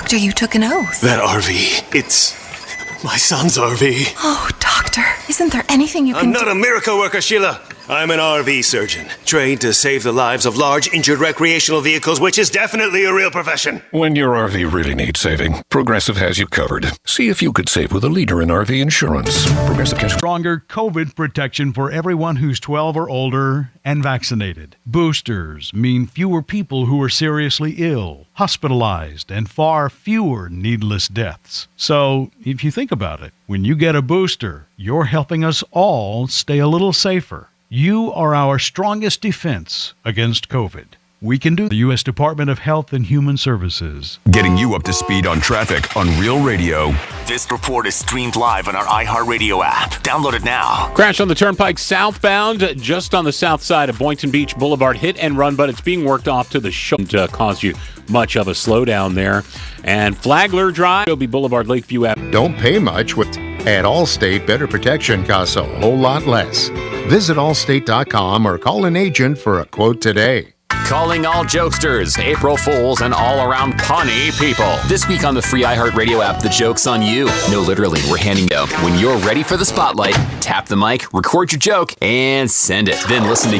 Doctor, you took an oath. That RV, it's my son's RV. Oh, Doctor, isn't there anything you can do? I'm not a miracle worker, Sheila. I'm an RV surgeon, trained to save the lives of large, injured recreational vehicles, which is definitely a real profession. When your RV really needs saving, Progressive has you covered. See if you could save with a leader in RV insurance. Progressive Cash. Stronger COVID protection for everyone who's 12 or older and vaccinated. Boosters mean fewer people who are seriously ill, hospitalized, and far fewer needless deaths. So, if you think about it, when you get a booster, you're helping us all stay a little safer. You are our strongest defense against COVID. We can do the U.S. Department of Health and Human Services. Getting you up to speed on traffic on Real Radio. This report is streamed live on our iHeartRadio app. Download it now. Crash on the Turnpike southbound, just on the south side of Boynton Beach Boulevard. Hit and run, but it's being worked off to the shoulder to cause you much of a slowdown there. And Flagler Drive, Adobe Boulevard, Lakeview Avenue. Don't pay much with at Allstate. Better protection costs a whole lot less. Visit allstate.com or call an agent for a quote today. Calling all jokesters, April Fools, and all-around punny people. This week on the free iHeartRadio app, the joke's on you. No, literally, we're handing out. When you're ready for the spotlight, tap the mic, record your joke, and send it. Then listen to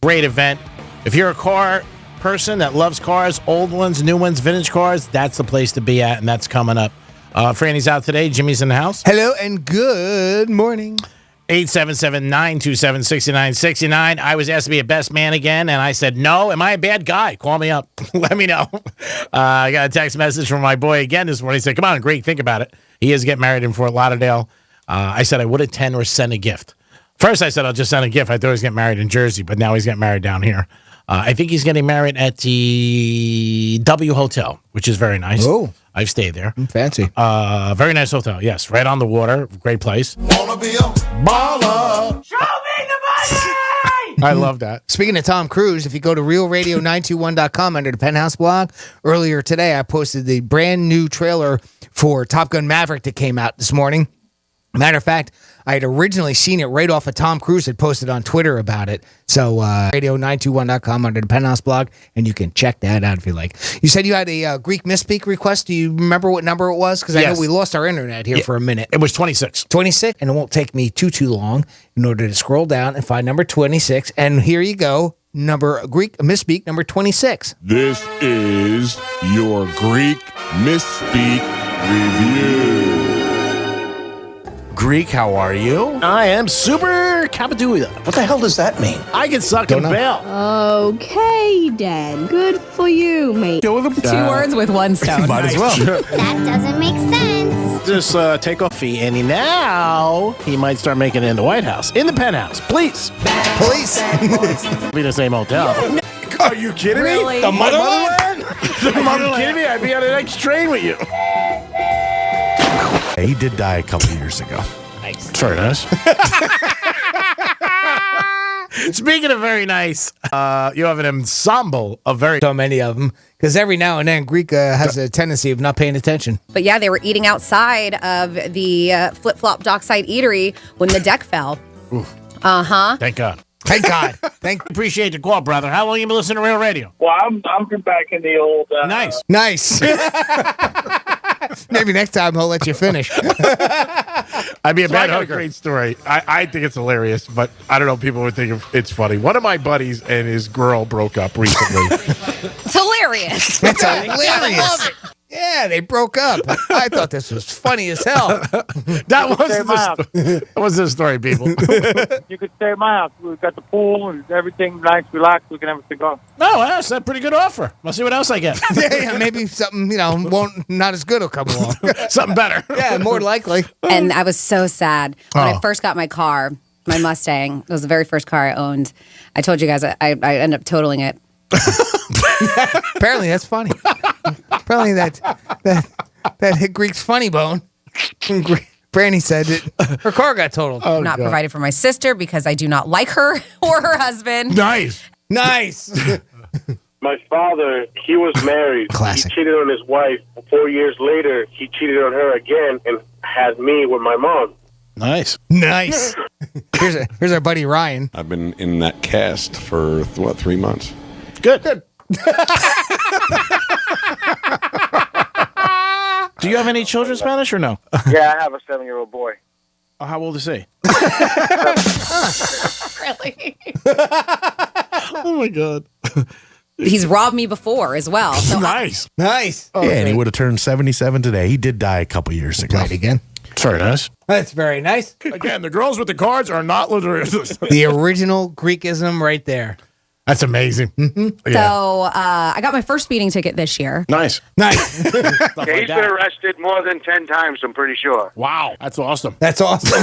Great event. If you're a car person that loves cars, old ones, new ones, vintage cars, that's the place to be at, and that's coming up. Franny's out today. Jimmy's in the house. Hello and good morning. 877-927-6969. I was asked to be a best man again, and I said, no. Am I a bad guy? Call me up. Let me know. I got a text message from my boy again this morning. He said, come on, Greg, think about it. He is getting married in Fort Lauderdale. I said I would attend or send a gift. First, I said I'll just send a gift. I thought he was getting married in Jersey, but now he's getting married down here. I think he's getting married at the W Hotel, which is very nice. Oh. I've stayed there. Fancy. Very nice hotel, yes. Right on the water. Great place. Wanna be a baller. Show me the money! I love that. Speaking of Tom Cruise, if you go to realradio921.com under the Penthouse blog, earlier today I posted the brand new trailer for Top Gun Maverick that came out this morning. Matter of fact, I had originally seen it right off of Tom Cruise had posted on Twitter about it. So radio921.com under the Penthouse blog, and you can check that out if you like. You said you had a Greek misspeak request. Do you remember what number it was? Because I know we lost our internet here for a minute. It was 26. 26, and it won't take me too long in order to scroll down and find number 26. And here you go, Greek misspeak number 26. This is your Greek misspeak review. Greek, how are you? I am super capadouia. What the hell does that mean? I can suck and bail. Okay, Dan. Good for you, mate. Go with them. 2 words with 1 stone. Might as well. That doesn't make sense. Just take off fee, and now he might start making it in the White House. In the Penthouse, please. Police. Be the same hotel. No. Are you kidding Really? me? The motherland? Are you kidding me? I'd be on the next train with you. He did die a couple years ago. Nice. Very nice. Speaking of very nice, you have an ensemble of so many of them, because every now and then Greek has a tendency of not paying attention. But yeah, they were eating outside of the Flip Flop Dockside Eatery when the deck fell. Uh-huh. Thank God. Thank God. Appreciate the call, brother. How long you been listening to Real Radio? Well, I'm back in the old... Nice. Maybe next time he'll let you finish. I'd be a bad hooker. Great story. I think it's hilarious, but I don't know. People would think it's funny. One of my buddies and his girl broke up recently. It's hilarious. That's hilarious. Yeah, they broke up. I thought this was funny as hell. That was the story, people. You could stay at my house. We've got the pool and everything nice, relaxed. We can have a cigar. No, that's a pretty good offer. I'll see what else I get. Yeah, maybe something, not as good will come along. Something better. Yeah, more likely. And I was so sad when I first got my car, my Mustang. It was the very first car I owned. I told you guys I ended up totaling it. Apparently, that's funny. Apparently, that hit Greek's funny bone. Brandy said that her car got totaled. Not provided for my sister because I do not like her or her husband. Nice. My father, he was married. Classic. He cheated on his wife. 4 years later, he cheated on her again and had me with my mom. Nice. Here's our buddy Ryan. I've been in that cast for 3 months. Good. Do you have any children Spanish or no? Yeah, I have a 7-year-old boy. Oh, how old is he? Really? Oh, my God. He's robbed me before as well. So Nice. Yeah, and he would have turned 77 today. He did die a couple years ago. Right again. It's very nice. That's very nice. Again, the girls with the cards are not literate. The original Greekism right there. That's amazing. So I got my first speeding ticket this year. Nice. He's been arrested more than 10 times, I'm pretty sure. Wow. That's awesome. That's awesome.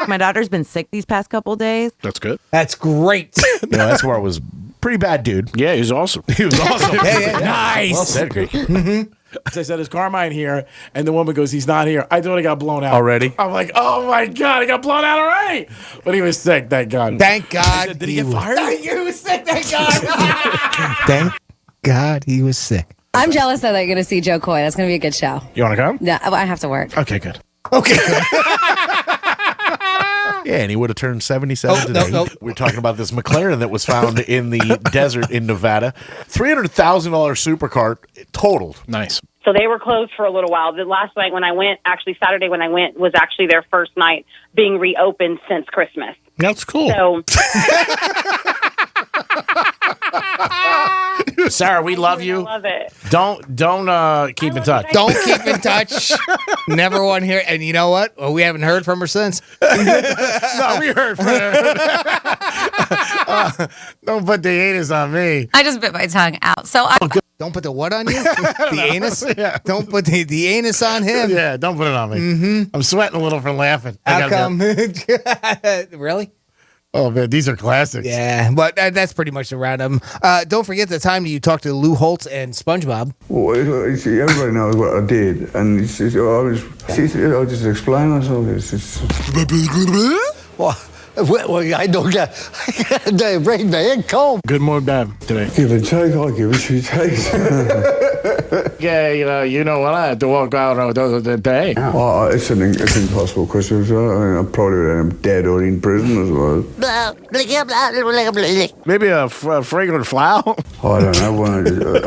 My daughter's been sick these past couple days. That's good. That's great. That's where I was pretty bad, dude. Yeah, he's awesome. He was awesome. Yeah. Nice. Well said, Greek. As I said, is Carmine here? And the woman goes, he's not here. I thought he got blown out. Already? I'm like, oh my God, he got blown out already. But he was sick, thank God. Thank God. Did he get fired? He was sick, thank God. Thank God he was sick. I'm jealous that I'm going to see Joe Coy. That's going to be a good show. You want to come? Yeah, I have to work. Okay, good. Okay. Yeah, and he would have turned 77 today. no. We're talking about this McLaren that was found in the desert in Nevada. $300,000 supercar totaled. Nice. So they were closed for a little while. The last night when I went, actually Saturday when I went, was actually their first night being reopened since Christmas. That's cool. So Sarah, we love you. I love it. Don't keep in touch. Don't keep in touch. Never want to hear. And you know what? Well, we haven't heard from her since. No, we heard from her. Don't put the anus on me. I just bit my tongue out. So Don't put the what on you? The anus? Yeah. Don't put the anus on him. Yeah, don't put it on me. Mm-hmm. I'm sweating a little from laughing. How come? Really? Oh, man, these are classics. Yeah, but that's pretty much the round of them. Don't forget the time you talked to Lou Holtz and SpongeBob. Well, everybody knows what I did, and I'll just explain myself. Well, I don't get the brain man comb. Good morning, Dad, today. Give and take, I give it, she takes. Yeah, you know what? I have to walk out the day. Oh, it's impossible because I probably would end up dead or in prison as well. Maybe a fragrant flower? Oh, I don't know.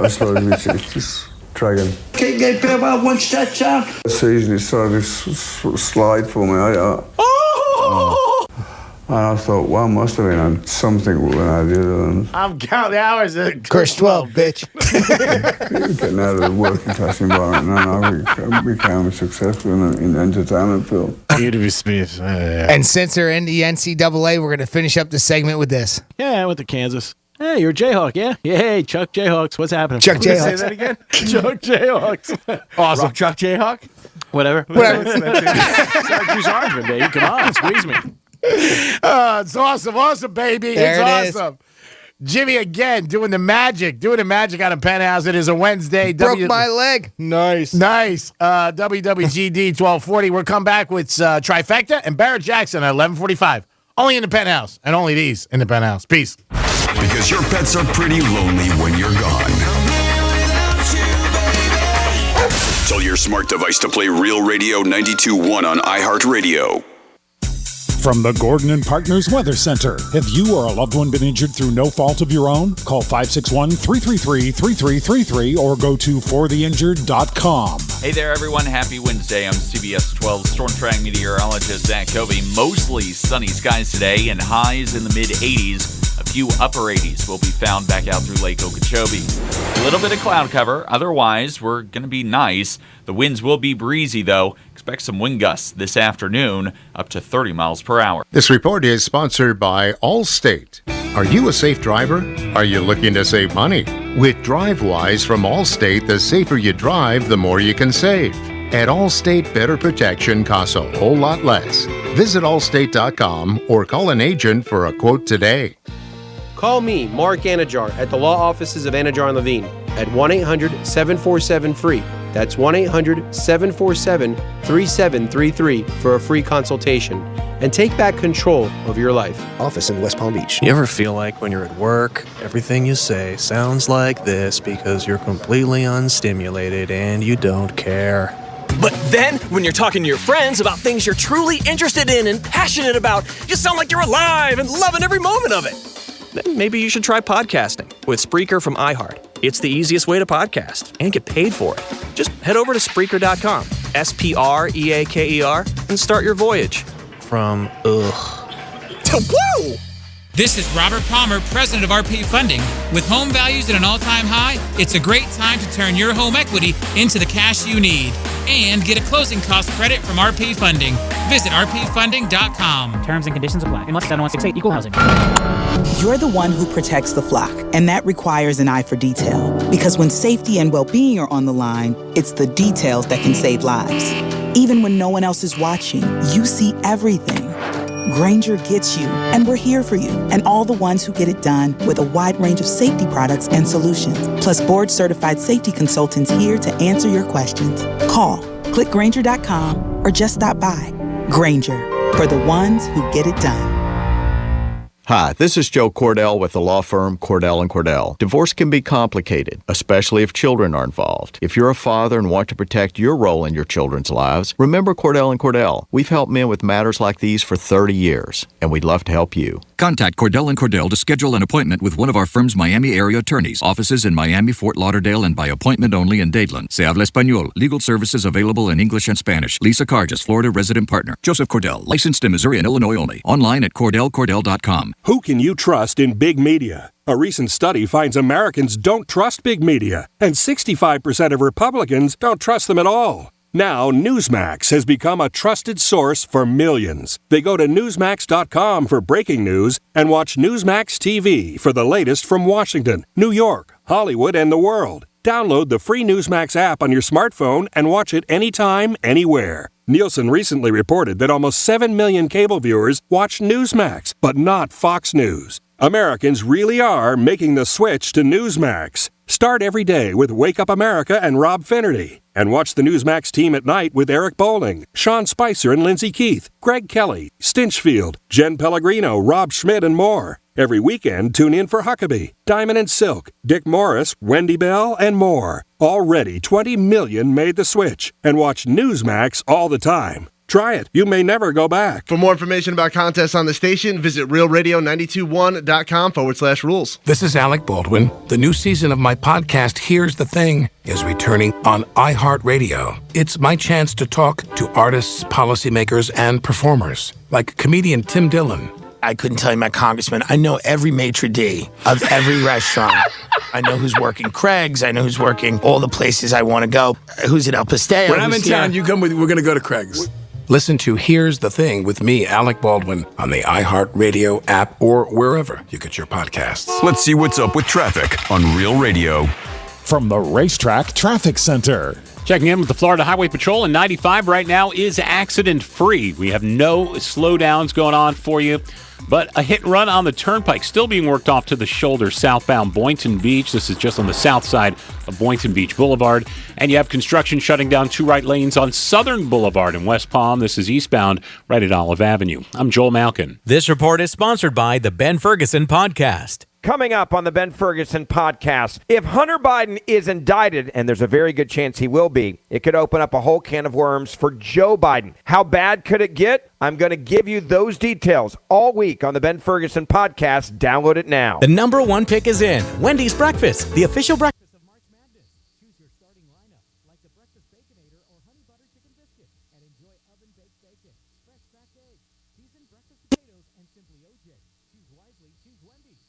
I suppose it's just dragon. Can't get better about one stretch out. The season is starting to slide for me. And I thought, well, I must have been on something when I did it. I'm counting hours. Curse 12, bitch. Getting out of the working class environment, and I became successful in the entertainment field. And since they're in the NCAA, we're going to finish up the segment with this. Yeah, I went to Kansas. Hey, you're a Jayhawk, yeah? Yeah, hey, Chuck Jayhawks. What's happening? Chuck Jayhawks. Say that again? Chuck Jayhawks. Awesome. Chuck Jayhawk? Whatever. Syracuse Orangeman, baby. Come on, squeeze me. It's awesome. Awesome, baby. There it it's awesome. Jimmy again doing the magic out of Penthouse. It is a Wednesday. Broke my leg. Nice. WWGD 1240. We'll come back with Trifecta and Barrett Jackson at 11:45. Only in the Penthouse, and only these in the Penthouse. Peace. Because your pets are pretty lonely when you're gone. Tell your smart device to play Real Radio 92.1 on iHeartRadio. From the Gordon and Partners Weather Center. Have you or a loved one been injured through no fault of your own? Call 561-333-3333 or go to fortheinjured.com. Hey there, everyone. Happy Wednesday. I'm CBS 12 Storm Track meteorologist Zach Covey. Mostly sunny skies today and highs in the mid-80s. A few upper 80s will be found back out through Lake Okeechobee. A little bit of cloud cover. Otherwise, we're going to be nice. The winds will be breezy, though. Expect some wind gusts this afternoon, up to 30 miles per hour. This report is sponsored by Allstate. Are you a safe driver? Are you looking to save money? With DriveWise from Allstate, the safer you drive, the more you can save. At Allstate, better protection costs a whole lot less. Visit allstate.com or call an agent for a quote today. Call me, Mark Anajar, at the law offices of Anajar and Levine at 1-800-747-FREE. That's 1-800-747-3733 for a free consultation. And take back control of your life. Office in West Palm Beach. You ever feel like when you're at work, everything you say sounds like this because you're completely unstimulated and you don't care? But then, when you're talking to your friends about things you're truly interested in and passionate about, you sound like you're alive and loving every moment of it. Then maybe you should try podcasting with Spreaker from iHeart. It's the easiest way to podcast and get paid for it. Just head over to Spreaker.com, Spreaker, and start your voyage from ugh to woo! This is Robert Palmer, president of RP Funding. With home values at an all-time high, it's a great time to turn your home equity into the cash you need and get a closing cost credit from RP Funding. Visit rpfunding.com. Terms and conditions apply. Unless 7168 equal housing. You're the one who protects the flock, and that requires an eye for detail. Because when safety and well-being are on the line, it's the details that can save lives. Even when no one else is watching, you see everything. Grainger gets you, and we're here for you, and all the ones who get it done with a wide range of safety products and solutions, plus board-certified safety consultants here to answer your questions. Call, click Grainger.com, or just stop by. Grainger, for the ones who get it done. Hi, this is Joe Cordell with the law firm Cordell & Cordell. Divorce can be complicated, especially if children are involved. If you're a father and want to protect your role in your children's lives, remember Cordell & Cordell. We've helped men with matters like these for 30 years, and we'd love to help you. Contact Cordell & Cordell to schedule an appointment with one of our firm's Miami area attorneys. Offices in Miami, Fort Lauderdale, and by appointment only in Dadeland. Se habla español. Legal services available in English and Spanish. Lisa Carges, Florida resident partner. Joseph Cordell, licensed in Missouri and Illinois only. Online at CordellCordell.com. Who can you trust in big media? A recent study finds Americans don't trust big media, and 65% of Republicans don't trust them at all. Now, Newsmax has become a trusted source for millions. They go to Newsmax.com for breaking news and watch Newsmax TV for the latest from Washington, New York, Hollywood, and the world. Download the free Newsmax app on your smartphone and watch it anytime, anywhere. Nielsen recently reported that almost 7 million cable viewers watch Newsmax, but not Fox News. Americans really are making the switch to Newsmax. Start every day with Wake Up America and Rob Finnerty. And watch the Newsmax team at night with Eric Bowling, Sean Spicer and Lindsey Keith, Greg Kelly, Stinchfield, Jen Pellegrino, Rob Schmidt, and more. Every weekend, tune in for Huckabee, Diamond and Silk, Dick Morris, Wendy Bell, and more. Already 20 million made the switch and watch Newsmax all the time. Try it. You may never go back. For more information about contests on the station, visit realradio921.com/rules. This is Alec Baldwin. The new season of my podcast, Here's the Thing, is returning on iHeartRadio. It's my chance to talk to artists, policymakers, and performers, like comedian Tim Dillon. I couldn't tell you my congressman. I know every maitre d' of every restaurant. I know who's working Craig's. I know who's working all the places I want to go. Who's at El Pastel? When I'm in town, you come with. We're going to go to Craig's. Listen to Here's the Thing with me, Alec Baldwin, on the iHeartRadio app or wherever you get your podcasts. Let's see what's up with traffic on Real Radio. From the Racetrack Traffic Center. Checking in with the Florida Highway Patrol, and 95 right now is accident-free. We have no slowdowns going on for you. But a hit and run on the turnpike still being worked off to the shoulder southbound Boynton Beach. This is just on the south side of Boynton Beach Boulevard. And you have construction shutting down 2 right lanes on Southern Boulevard in West Palm. This is eastbound right at Olive Avenue. I'm Joel Malkin. This report is sponsored by the Ben Ferguson Podcast. Coming up on the Ben Ferguson Podcast, if Hunter Biden is indicted, and there's a very good chance he will be, it could open up a whole can of worms for Joe Biden. How bad could it get? I'm going to give you those details all week on the Ben Ferguson Podcast. Download it now. The number 1 pick is in. Wendy's Breakfast, the official breakfast of March Madness. Choose your starting lineup, like the Breakfast Baconator or Honey Butter Chicken Biscuit, and enjoy oven-baked bacon, fresh cracked eggs, seasoned breakfast potatoes, and simply OJ. Choose wisely, choose Wendy's.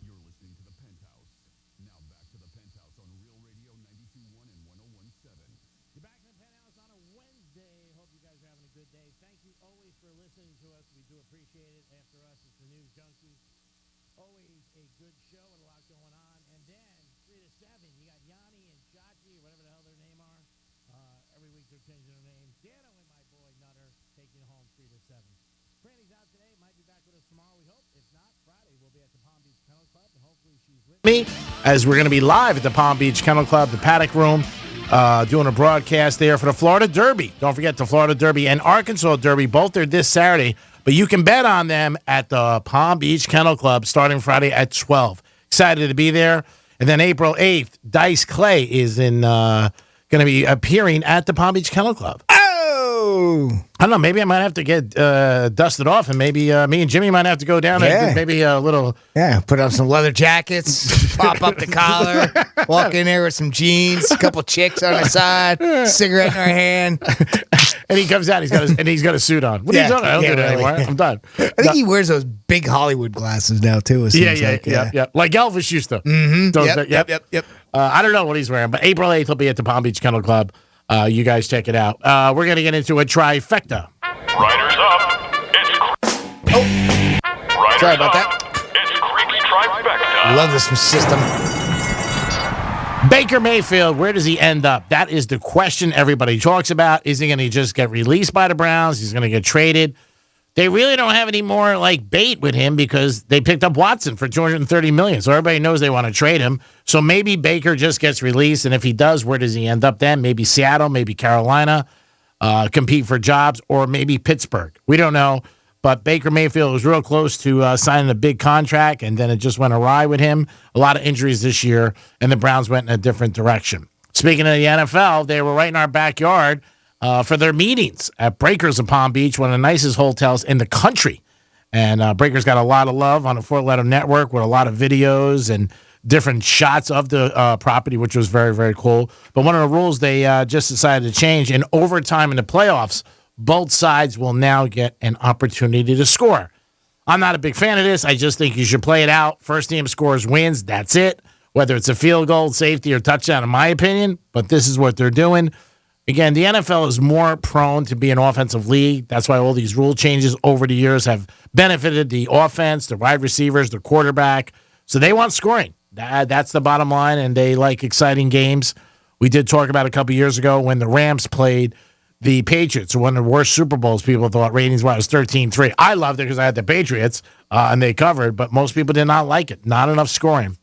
You're listening to the Penthouse. Now back to the Penthouse on Real Radio 92.1 and 101.7. You're back in the Penthouse on a Wednesday. Hope you guys are having a good day. Thank you always for listening to us. We do appreciate it. After us, it's the News Junkies. Always a good show and a lot going on. And then 3 to 7, you got Yanni and Chachi, or whatever the hell their name are. Every week they're changing their names. Dano and my boy Nutter taking you home 3 to 7. Franny's out today. Might be back with us tomorrow, we hope. If not, Friday we'll be at the Palm Beach Kennel Club, and hopefully she's with me, as we're going to be live at the Palm Beach Kennel Club, the Paddock Room, doing a broadcast there for the Florida Derby. Don't forget the Florida Derby and Arkansas Derby. Both are this Saturday, but you can bet on them at the Palm Beach Kennel Club starting Friday at 12. Excited to be there. And then April 8th, Dice Clay is going to be appearing at the Palm Beach Kennel Club. Oh! I don't know. Maybe I might have to get dusted off, and maybe me and Jimmy might have to go down there. Maybe a little. Yeah, put on some leather jackets, pop up the collar, walk in there with some jeans, a couple chicks on the side, cigarette in our hand. And he comes out, he's got a suit on. What are you doing? I don't do it anymore. I'm done. I think he wears those big Hollywood glasses now, too. Yeah. Like Elvis used to. Mm-hmm. Yep. I don't know what he's wearing, but April 8th he'll be at the Palm Beach Kennel Club. You guys check it out. We're going to get into a trifecta. Riders up. It's Riders Sorry about that. It's Creek's Trifecta. Love this system. Baker Mayfield, where does he end up? That is the question everybody talks about. Is he going to just get released by the Browns? He's going to get traded. They really don't have any more bait with him because they picked up Watson for $230 million. So everybody knows they want to trade him. So maybe Baker just gets released, and if he does, where does he end up then? Maybe Seattle, maybe Carolina, compete for jobs, or maybe Pittsburgh. We don't know. But Baker Mayfield was real close to signing a big contract, and then it just went awry with him. A lot of injuries this year, and the Browns went in a different direction. Speaking of the NFL, they were right in our backyard for their meetings at Breakers of Palm Beach, one of the nicest hotels in the country. And Breakers got a lot of love on the Fort Lauderdale network with a lot of videos and different shots of the property, which was very, very cool. But one of the rules they just decided to change, in overtime in the playoffs, both sides will now get an opportunity to score. I'm not a big fan of this. I just think you should play it out. First team scores wins. That's it. Whether it's a field goal, safety, or touchdown, in my opinion. But this is what they're doing. Again, the NFL is more prone to be an offensive league. That's why all these rule changes over the years have benefited the offense, the wide receivers, the quarterback. So they want scoring. That's the bottom line, and they like exciting games. We did talk about a couple years ago when the Rams played the Patriots, one of the worst Super Bowls. People thought ratings-wise was 13-3. I loved it because I had the Patriots, and they covered, but most people did not like it. Not enough scoring.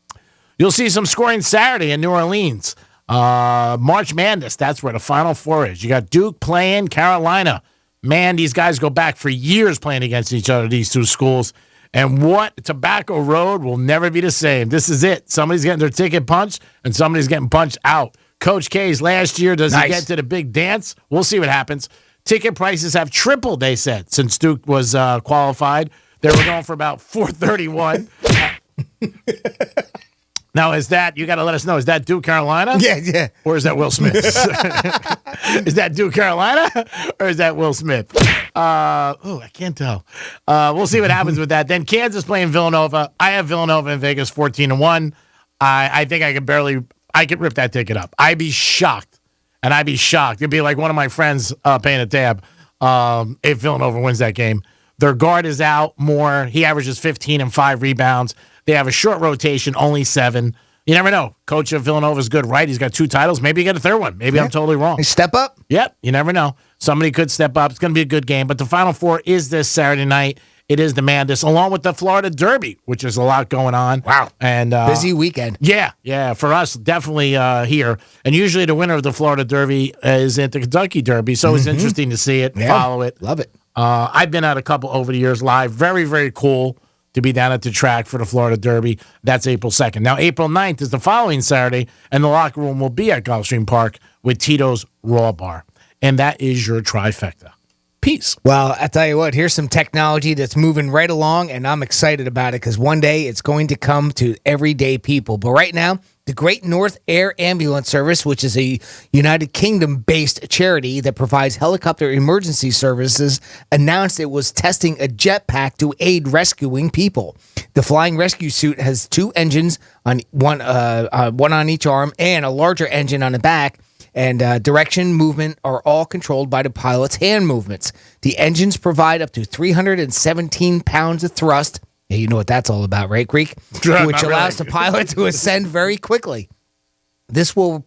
You'll see some scoring Saturday in New Orleans. March Madness, that's where the Final Four is. You got Duke playing Carolina. Man, these guys go back for years playing against each other, these two schools. And what? Tobacco Road will never be the same. This is it. Somebody's getting their ticket punched, and somebody's getting punched out. Coach K's last year, does he get to the big dance? We'll see what happens. Ticket prices have tripled, they said, since Duke was qualified. They were going for about $431. Now, is that, you got to let us know, is that Duke, Carolina? Yeah. Or is that Will Smith? Is that Duke, Carolina? Or is that Will Smith? I can't tell. We'll see what happens with that. Then Kansas playing Villanova. I have Villanova in Vegas 14-1. I think I could rip that ticket up. I'd be shocked. It'd be like one of my friends paying a tab if Villanova wins that game. Their guard is out more. He averages 15 and 5 rebounds. They have a short rotation, only 7. You never know. Coach of Villanova is good, right? He's got 2 titles. Maybe he got a third one. Maybe I'm totally wrong. They step up? Yep. You never know. Somebody could step up. It's going to be a good game. But the Final Four is this Saturday night. It is the Madness, along with the Florida Derby, which is a lot going on. Wow. And busy weekend. Yeah. For us, definitely here. And usually the winner of the Florida Derby is at the Kentucky Derby. So it's interesting to see it, follow it. Love it. I've been at a couple over the years live. Very, very cool to be down at the track for the Florida Derby. That's April 2nd. Now, April 9th is the following Saturday, and the locker room will be at Gulfstream Park with Tito's Raw Bar. And that is your trifecta. Peace. Well, I tell you what, here's some technology that's moving right along, and I'm excited about it because one day it's going to come to everyday people. But right now, the Great North Air Ambulance Service, which is a United Kingdom-based charity that provides helicopter emergency services, announced it was testing a jetpack to aid rescuing people. The flying rescue suit has 2 engines, on one on each arm, and a larger engine on the back. And direction, movement are all controlled by the pilot's hand movements. The engines provide up to 317 pounds of thrust. Hey, you know what that's all about, right, Greek? Which allows the pilot to ascend very quickly. This will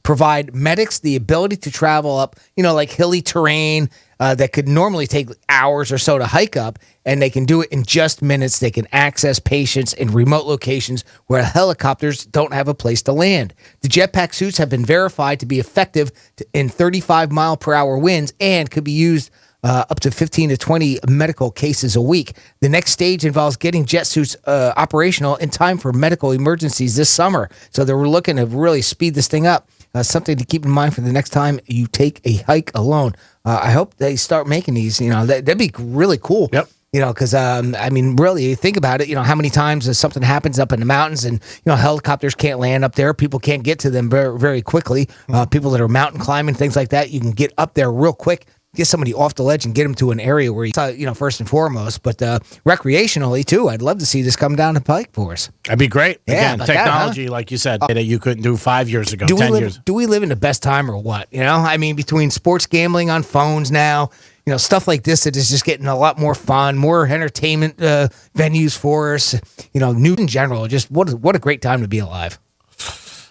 provide medics the ability to travel up, like hilly terrain that could normally take hours or so to hike up, and they can do it in just minutes. They can access patients in remote locations where helicopters don't have a place to land. The jetpack suits have been verified to be effective in 35-mile-per-hour winds and could be used up to 15 to 20 medical cases a week. The next stage involves getting jet suits operational in time for medical emergencies this summer. So they were looking to really speed this thing up. Something to keep in mind for the next time you take a hike alone. I hope they start making these. That'd be really cool. Yep. Because, really, you think about it, how many times something happens up in the mountains and, helicopters can't land up there. People can't get to them very, very quickly. People that are mountain climbing, things like that, you can get up there real quick. Get somebody off the ledge and get them to an area where first and foremost, but recreationally too. I'd love to see this come down the pike for us. That'd be great. Yeah, Again, technology, like you said, that you couldn't do 5 years ago, 10 years. Do we live in the best time or what? Between sports gambling on phones now, stuff like this that is just getting a lot more fun, more entertainment venues for us. New in general. Just what a great time to be alive.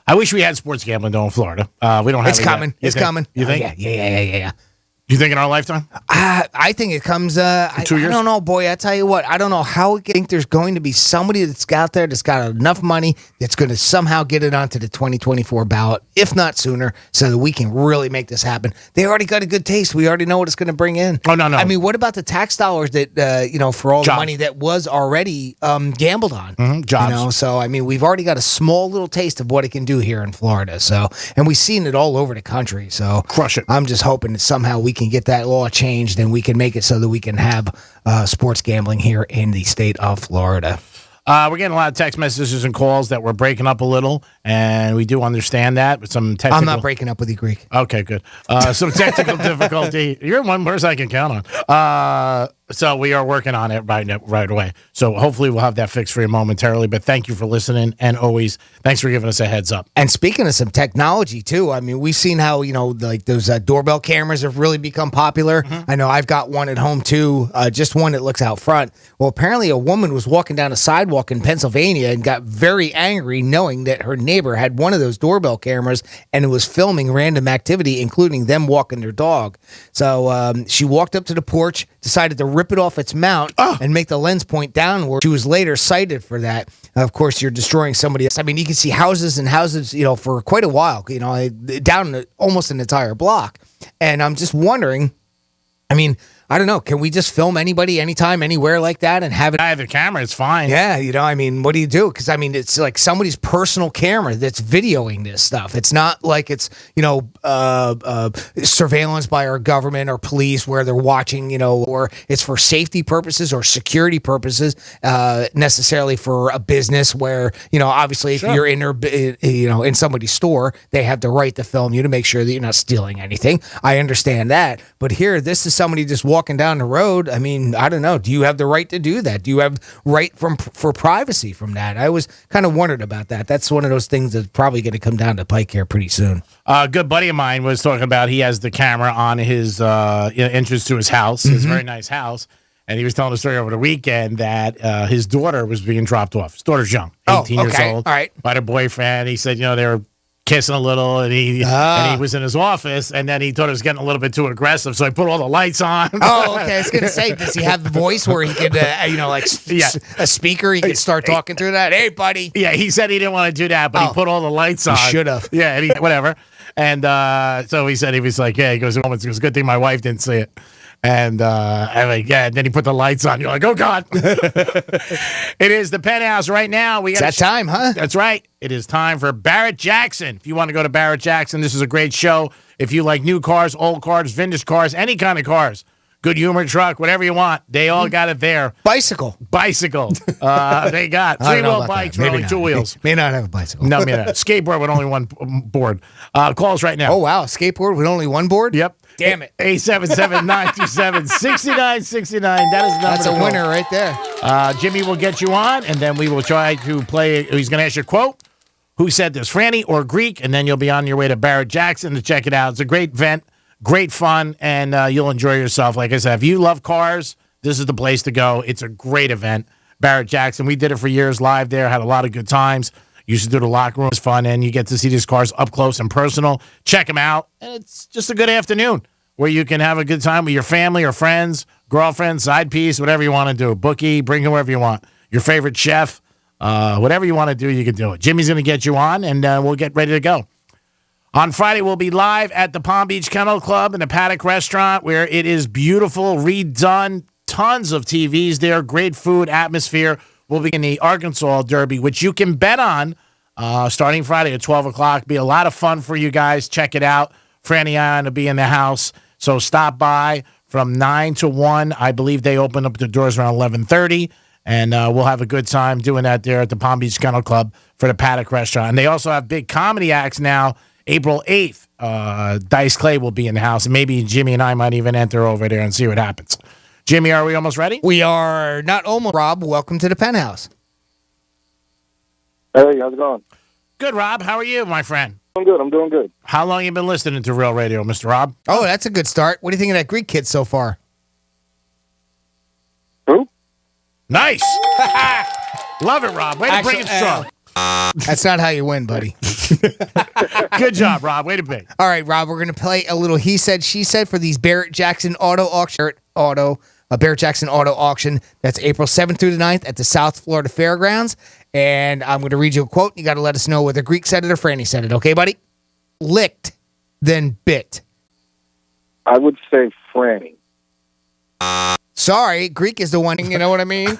I wish we had sports gambling though in Florida. We don't have it's coming. It's coming. You think? Yeah. You think in our lifetime? I think it comes. 2 years? I don't know, boy. I tell you what. I don't know how. I think there's going to be somebody that's out there that's got enough money that's going to somehow get it onto the 2024 ballot, if not sooner, so that we can really make this happen. They already got a good taste. We already know what it's going to bring in. Oh no. What about the tax dollars that for all the money that was already gambled on? Jobs. So we've already got a small little taste of what it can do here in Florida. So, and we've seen it all over the country. So, crush it. I'm just hoping that somehow we can get that law changed and we can make it so that we can have sports gambling here in the state of Florida. We're getting a lot of text messages and calls that we're breaking up a little, and we do understand that. But some technical... I'm not breaking up with you, Greek. Okay, good. Some technical difficulty. You're one person I can count on. So we are working on it right away. So hopefully we'll have that fixed for you momentarily. But thank you for listening, and always thanks for giving us a heads up. And speaking of some technology too, we've seen how like those doorbell cameras have really become popular. I know I've got one at home too, just one that looks out front. Well, apparently a woman was walking down a sidewalk in Pennsylvania and got very angry knowing that her neighbor had one of those doorbell cameras and it was filming random activity, including them walking their dog. So she walked up to the porch, decided to rip it off its mount and make the lens point downward. She was later cited for that. Of course, you're destroying somebody else. You can see houses and houses, for quite a while, down almost an entire block. And I'm just wondering, I don't know. Can we just film anybody, anytime, anywhere like that and have it? I have the camera. It's fine. Yeah. What do you do? Because, it's like somebody's personal camera that's videoing this stuff. It's not like it's, surveillance by our government or police where they're watching, or it's for safety purposes or security purposes, necessarily for a business where, obviously if you're in their, in somebody's store, they have the right to film you to make sure that you're not stealing anything. I understand that. But here, this is somebody just walking down the road. I don't know. Do you have the right to do that? Do you have right for privacy from that? I was kind of wondered about that. That's one of those things that's probably going to come down to pike here pretty soon. A good buddy of mine was talking about he has the camera on his entrance to his house, his very nice house. And he was telling a story over the weekend that his daughter was being dropped off. His daughter's young, 18 years old, all right, by her boyfriend. He said, they were kissing a little, and he was in his office, and then he thought it was getting a little bit too aggressive, so I put all the lights on. Oh, okay. I was gonna say, does he have the voice where he could, a speaker? He could start talking through that. Hey, buddy. Yeah, he said he didn't want to do that, but he put all the lights on. Should have. Yeah, and whatever. And so he said he was like, yeah. He goes, it was a good thing my wife didn't see it. And I'm like, yeah. And then he put the lights on. You're like, oh God! It is the Penthouse right now. It's that time, huh? That's right. It is time for Barrett Jackson. If you want to go to Barrett Jackson, this is a great show. If you like new cars, old cars, vintage cars, any kind of cars, Good Humor truck, whatever you want. They all got it there. Bicycle. They got three-wheel bikes with only two wheels. May not have a bicycle. No, may not. Skateboard with only one board. Calls right now. Oh, wow. Skateboard with only one board? Yep. Damn it. 877-927-6969. That is the number. That's a winner right there. Jimmy will get you on, and then we will try to play. He's going to ask you a quote. Who said this, Franny or Greek? And then you'll be on your way to Barrett Jackson to check it out. It's a great event, great fun, and you'll enjoy yourself. Like I said, if you love cars, this is the place to go. It's a great event. Barrett Jackson, we did it for years live there, had a lot of good times. Used to do the locker room. It's fun, and you get to see these cars up close and personal. Check them out, and it's just a good afternoon where you can have a good time with your family or friends, girlfriend, side piece, whatever you want to do. Bookie, bring whoever you want. Your favorite chef. Whatever you want to do, you can do it. Jimmy's going to get you on, and we'll get ready to go. On Friday, we'll be live at the Palm Beach Kennel Club and the Paddock Restaurant, where it is beautiful, redone, tons of TVs there, great food, atmosphere. We'll be in the Arkansas Derby, which you can bet on starting Friday at 12 o'clock. Be a lot of fun for you guys. Check it out. Franny Ion will be in the house, so stop by from 9 to 1. I believe they open up the doors around 11:30. And we'll have a good time doing that there at the Palm Beach Kennel Club for the Paddock Restaurant. And they also have big comedy acts now. April 8th, Dice Clay will be in the house. And maybe Jimmy and I might even enter over there and see what happens. Jimmy, are we almost ready? We are not almost. Rob, welcome to the Penthouse. Hey, how's it going? Good, Rob. How are you, my friend? I'm good. I'm doing good. How long you been listening to Real Radio, Mr. Rob? Oh, that's a good start. What do you think of that Greek kid so far? Who? Nice. Love it, Rob. Way to bring it strong. That's not how you win, buddy. Good job, Rob. Way to be. All right, Rob, we're going to play a little He Said, She Said for these Barrett Jackson Barrett Jackson Auto Auction. That's April 7th through the 9th at the South Florida Fairgrounds. And I'm going to read you a quote. You got to let us know whether Greek said it or Franny said it. Okay, buddy? Licked, then bit. I would say Franny. Sorry, Greek is the one, you know what I mean?